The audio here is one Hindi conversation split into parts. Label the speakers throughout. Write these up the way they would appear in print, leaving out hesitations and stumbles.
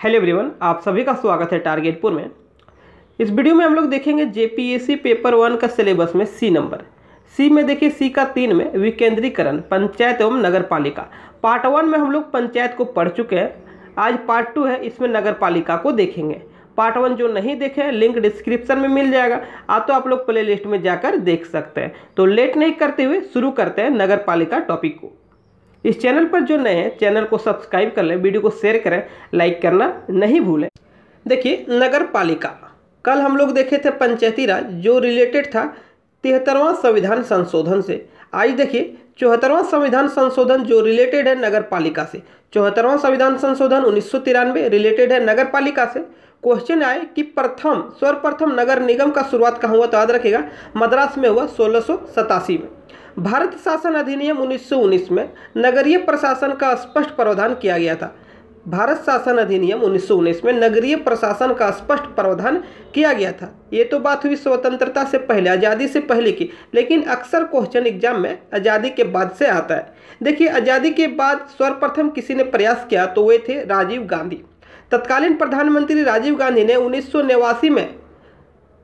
Speaker 1: हेलो एवरीवन, आप सभी का स्वागत है टारगेटपुर में। इस वीडियो में हम लोग देखेंगे जेपीएससी पेपर 1 का सिलेबस में सी नंबर। सी में देखिए सी का 3 में विकेंद्रीकरण, पंचायत एवं नगर पालिका। पार्ट 1 में हम लोग पंचायत को पढ़ चुके हैं। आज पार्ट 2 है, इसमें नगर पालिका को देखेंगे। पार्ट 1 जो नहीं देखे लिंक डिस्क्रिप्शन में मिल जाएगा, तो आप लोग प्ले लिस्ट में जाकर देख सकते हैं। तो लेट नहीं करते हुए शुरू करते हैं नगर पालिका टॉपिक को। इस चैनल पर जो नए हैं चैनल को सब्सक्राइब कर लें, वीडियो को शेयर करें, लाइक करना नहीं भूलें। देखिए नगर पालिका, कल हम लोग देखे थे पंचायती राज जो रिलेटेड था 73वां संविधान संशोधन से। आज देखिए 74वां संविधान संशोधन जो रिलेटेड है नगर पालिका से। 74वां संविधान संशोधन 1993 रिलेटेड है नगर पालिका से। क्वेश्चन आए कि सर्वप्रथम नगर निगम का शुरुआत कहाँ हुआ, तो याद रखिएगा मद्रास में हुआ 1687 में। भारत शासन अधिनियम 1919 में नगरीय प्रशासन का स्पष्ट प्रावधान किया गया था। भारत शासन अधिनियम 1919 में नगरीय प्रशासन का स्पष्ट प्रावधान किया गया था। ये तो बात हुई स्वतंत्रता से पहले, आज़ादी से पहले की, लेकिन अक्सर क्वेश्चन एग्जाम में आज़ादी के बाद से आता है। देखिए आज़ादी के बाद सर्वप्रथम किसी ने प्रयास किया तो वे थे राजीव गांधी। तत्कालीन प्रधानमंत्री राजीव गांधी ने 1989 में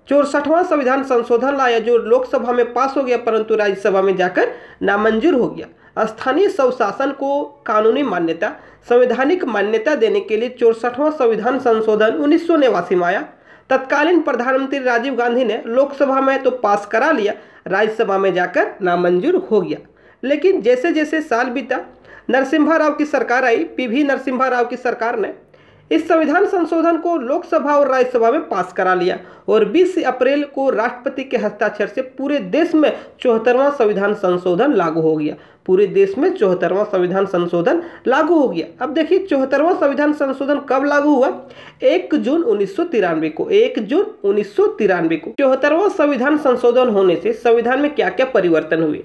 Speaker 1: 64वां संविधान संशोधन लाया जो लोकसभा में पास हो गया, परंतु राज्यसभा में जाकर नामंजूर हो गया। स्थानीय स्वशासन को कानूनी मान्यता, संवैधानिक मान्यता देने के लिए 64वां संविधान संशोधन 1989 में आया। तत्कालीन प्रधानमंत्री राजीव गांधी ने लोकसभा में तो पास करा लिया, राज्यसभा में जाकर नामंजूर हो गया। लेकिन जैसे जैसे साल बीता, नरसिम्हा राव की सरकार आई, पीवी नरसिम्हा राव की सरकार ने इस संविधान संशोधन को लोकसभा और राज्यसभा में पास करा लिया और 20 अप्रैल को राष्ट्रपति के हस्ताक्षर से पूरे देश में 74वां संविधान संशोधन लागू हो गया। पूरे देश में 74वां संविधान संशोधन लागू हो गया। अब देखिए 74वां संविधान संशोधन कब लागू हुआ? 1 जून 1993 को। 1 जून 1993 को 74वां संविधान संशोधन होने से संविधान में क्या क्या परिवर्तन हुए?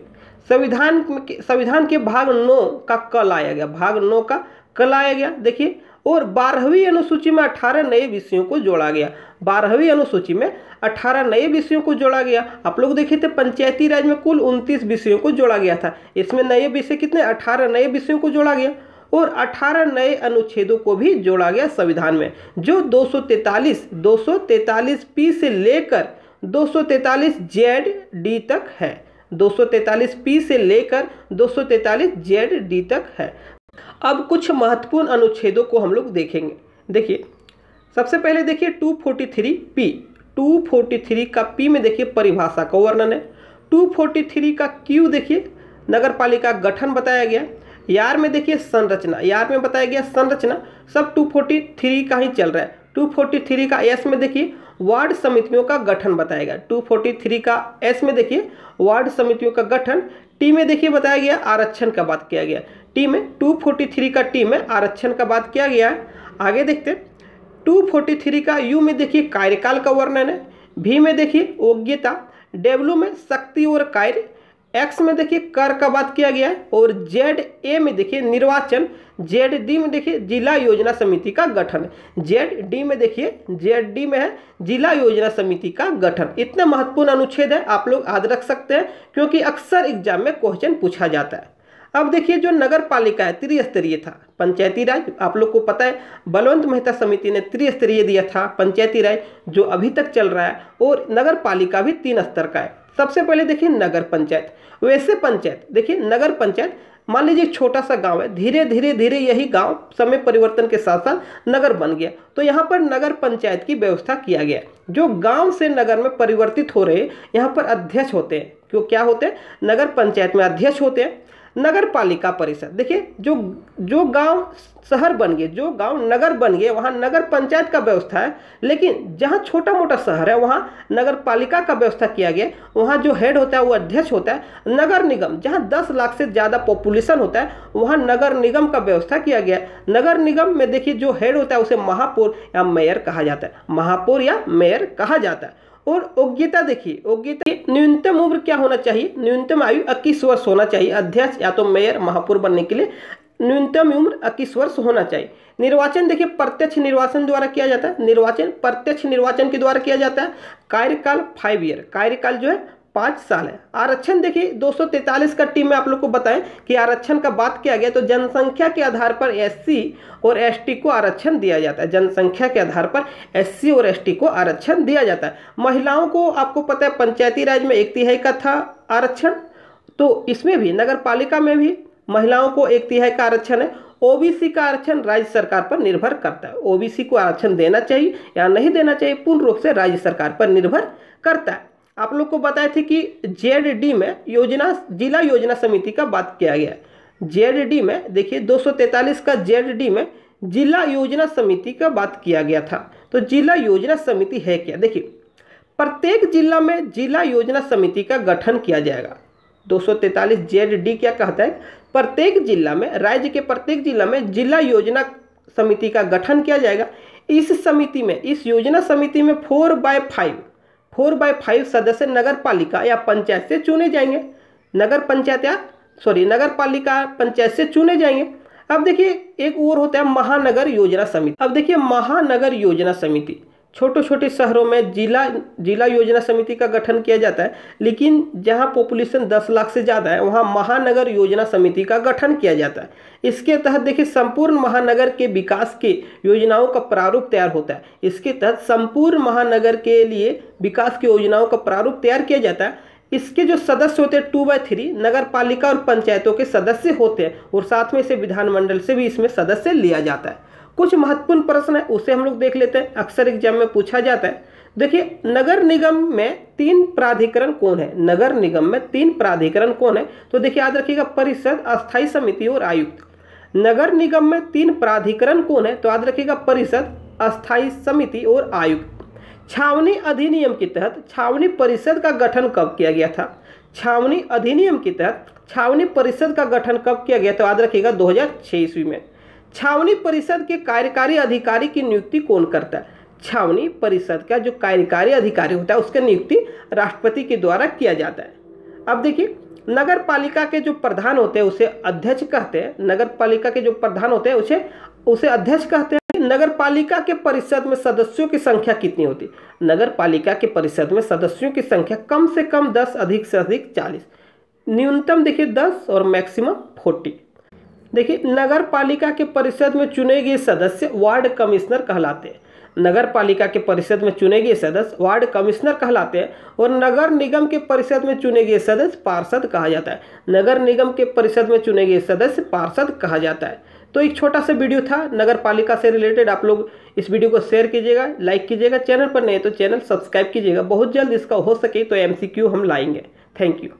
Speaker 1: संविधान के भाग 9 का कल आया गया, भाग 9 का कल आया गया। देखिए, और 12वीं अनुसूची में 18 नए विषयों को जोड़ा गया। 12वीं अनुसूची में 18 नए विषयों को जोड़ा गया। आप लोग देखे थे पंचायती राज में कुल 29 विषयों को जोड़ा गया था, इसमें नए विषय कितने? 18 नए विषयों को जोड़ा गया और 18 नए अनुच्छेदों को भी जोड़ा गया संविधान में, जो 243 पी से लेकर 243 जेड डी तक है। 243 पी से लेकर 243 जेड डी तक है। अब कुछ महत्वपूर्ण अनुच्छेदों को हम लोग देखेंगे। देखिए सबसे पहले देखिए 243 पी। 243 का पी में देखिए परिभाषा का वर्णन है। 243 का क्यू देखिए नगर पालिका गठन बताया गया। यार में देखिए संरचना, यार में बताया गया संरचना, सब 243 का ही चल रहा है। 243 का एस में देखिए वार्ड समितियों का गठन बताया गया। 243 का एस में देखिए वार्ड समितियों का गठन। टी में देखिए बताया गया आरक्षण का बात किया गया। टी में 243 का टी में आरक्षण का बात किया गया है। आगे देखते हैं 243 का यू में देखिए कार्यकाल का वर्णन है। भी में देखिए योग्यता, डब्ल्यू में शक्ति और कार्य, एक्स में देखिए कर का बात किया गया है और जेड ए में देखिए निर्वाचन, जेड डी में देखिए जिला योजना समिति का गठन, जेड डी में देखिए जेड डी में है जिला योजना समिति का गठन। इतने महत्वपूर्ण अनुच्छेद है, आप लोग याद रख सकते हैं क्योंकि अक्सर एग्जाम में क्वेश्चन पूछा जाता है। अब देखिए जो नगर पालिका है त्रिस्तरीय था। पंचायती राज आप लोग को पता है बलवंत मेहता समिति ने त्रिस्तरीय दिया था पंचायती राज, जो अभी तक चल रहा है, और नगर पालिका भी 3 स्तर का है। सबसे पहले देखिए नगर पंचायत। वैसे पंचायत देखिए नगर पंचायत, मान लीजिए छोटा सा गांव है, धीरे धीरे यही गांव समय परिवर्तन के साथ साथ नगर बन गया, तो यहाँ पर नगर पंचायत की व्यवस्था किया गया। जो गांव से नगर में परिवर्तित हो रहे यहाँ पर अध्यक्ष होते हैं। क्यों क्या होते हैं? नगर पंचायत में अध्यक्ष होते हैं। नगर पालिका परिषद देखिए जो गांव शहर बन गए, जो गांव नगर बन गए, वहां नगर पंचायत का व्यवस्था है। लेकिन जहां छोटा मोटा शहर है वहां नगर पालिका का व्यवस्था किया गया। वहां जो हेड होता है वो अध्यक्ष होता है। नगर निगम जहां 10 लाख से ज़्यादा पॉपुलेशन होता है वहां नगर निगम का व्यवस्था किया गया। नगर निगम में देखिए जो हेड होता है उसे महापौर या मेयर कहा जाता है। महापौर या मेयर कहा जाता है। और योग्यता देखिए, योग्यता न्यूनतम उम्र क्या होना चाहिए? न्यूनतम आयु 21 वर्ष होना चाहिए। अध्यक्ष या तो मेयर महापौर बनने के लिए न्यूनतम उम्र 21 वर्ष होना चाहिए। निर्वाचन देखिए प्रत्यक्ष निर्वाचन द्वारा किया जाता है। निर्वाचन प्रत्यक्ष निर्वाचन के द्वारा किया जाता है। कार्यकाल 5 ईयर, कार्यकाल जो है 5 साल है। आरक्षण देखिए 243 का टीम में आप लोग को बताएं कि आरक्षण का बात किया गया तो जनसंख्या के आधार पर एससी और एसटी को आरक्षण दिया जाता है। जनसंख्या के आधार पर एससी और एसटी को आरक्षण दिया जाता है। महिलाओं को आपको पता है पंचायती राज में 1/3 का था आरक्षण, तो इसमें भी नगर पालिका में भी महिलाओं को 1/3 का आरक्षण है। ओबीसी का आरक्षण राज्य सरकार पर निर्भर करता है। ओबीसी को आरक्षण देना चाहिए या नहीं देना चाहिए पूर्ण रूप से राज्य सरकार पर निर्भर करता है। आप लोग को बताए थे कि जेडडी में जिला योजना समिति का बात किया गया है। जेडडी में देखिए 243 का जेडडी में जिला योजना समिति का बात किया गया था। तो जिला योजना समिति है क्या? देखिए प्रत्येक जिला में जिला योजना समिति का गठन किया जाएगा। 243 जेडडी क्या कहता है? प्रत्येक जिला में, राज्य के प्रत्येक जिला में जिला योजना समिति का गठन किया जाएगा। इस समिति में, इस योजना समिति में 4/5 सदस्य नगर पालिका या पंचायत से चुने जाएंगे। नगर पालिका पंचायत से चुने जाएंगे। अब देखिए एक और होता है महानगर योजना समिति। अब देखिए महानगर योजना समिति, छोटे छोटे शहरों में जिला योजना समिति का गठन किया जाता है, लेकिन जहां पॉपुलेशन 10 लाख से ज़्यादा है वहां महानगर योजना समिति का गठन किया जाता है। इसके तहत देखिए संपूर्ण महानगर के विकास के योजनाओं का प्रारूप तैयार होता है। इसके तहत संपूर्ण महानगर के लिए विकास की योजनाओं का प्रारूप तैयार किया जाता है। इसके जो सदस्य होते हैं 2/3 नगर पालिका और पंचायतों के सदस्य होते हैं, और साथ में से विधानमंडल से भी इसमें सदस्य लिया जाता है। कुछ महत्वपूर्ण प्रश्न है उसे हम लोग देख लेते हैं, अक्सर एग्जाम में पूछा जाता है। देखिए नगर निगम में 3 प्राधिकरण कौन है? नगर निगम में 3 प्राधिकरण कौन है? तो देखिए याद रखिएगा, परिषद, अस्थायी समिति और आयुक्त। नगर निगम में 3 प्राधिकरण कौन है? तो याद रखिएगा, परिषद, अस्थायी समिति और आयुक्त। छावनी अधिनियम के तहत छावनी परिषद का गठन कब किया गया था? छावनी अधिनियम के तहत छावनी परिषद का गठन कब किया गया? तो याद रखिएगा 2006 ईस्वी में। छावनी परिषद के कार्यकारी अधिकारी की नियुक्ति कौन करता है? छावनी परिषद का जो कार्यकारी अधिकारी होता है उसकी नियुक्ति राष्ट्रपति के द्वारा किया जाता है। अब देखिए नगर पालिका के जो प्रधान होते हैं उसे अध्यक्ष कहते हैं। नगर पालिका के जो प्रधान होते हैं उसे अध्यक्ष कहते हैं। नगर पालिका के परिषद में सदस्यों की संख्या कितनी होती है? नगर पालिका के परिषद में सदस्यों की संख्या कम से कम 10, अधिक से अधिक 40। न्यूनतम देखिए 10 और मैक्सिमम 40। देखिए नगर पालिका के परिषद में चुने गए सदस्य वार्ड कमिश्नर कहलाते हैं। नगर पालिका के परिषद में चुने गए सदस्य वार्ड कमिश्नर कहलाते हैं, और नगर निगम के परिषद में चुने गए सदस्य पार्षद कहा जाता है। नगर निगम के परिषद में चुने गए सदस्य पार्षद कहा जाता है। तो एक छोटा सा वीडियो था नगर पालिका से रिलेटेड। आप लोग इस वीडियो को शेयर कीजिएगा, लाइक कीजिएगा। चैनल पर नए तो चैनल सब्सक्राइब कीजिएगा। बहुत जल्द इसका हो सके तो MCQ हम लाएंगे। Thank you.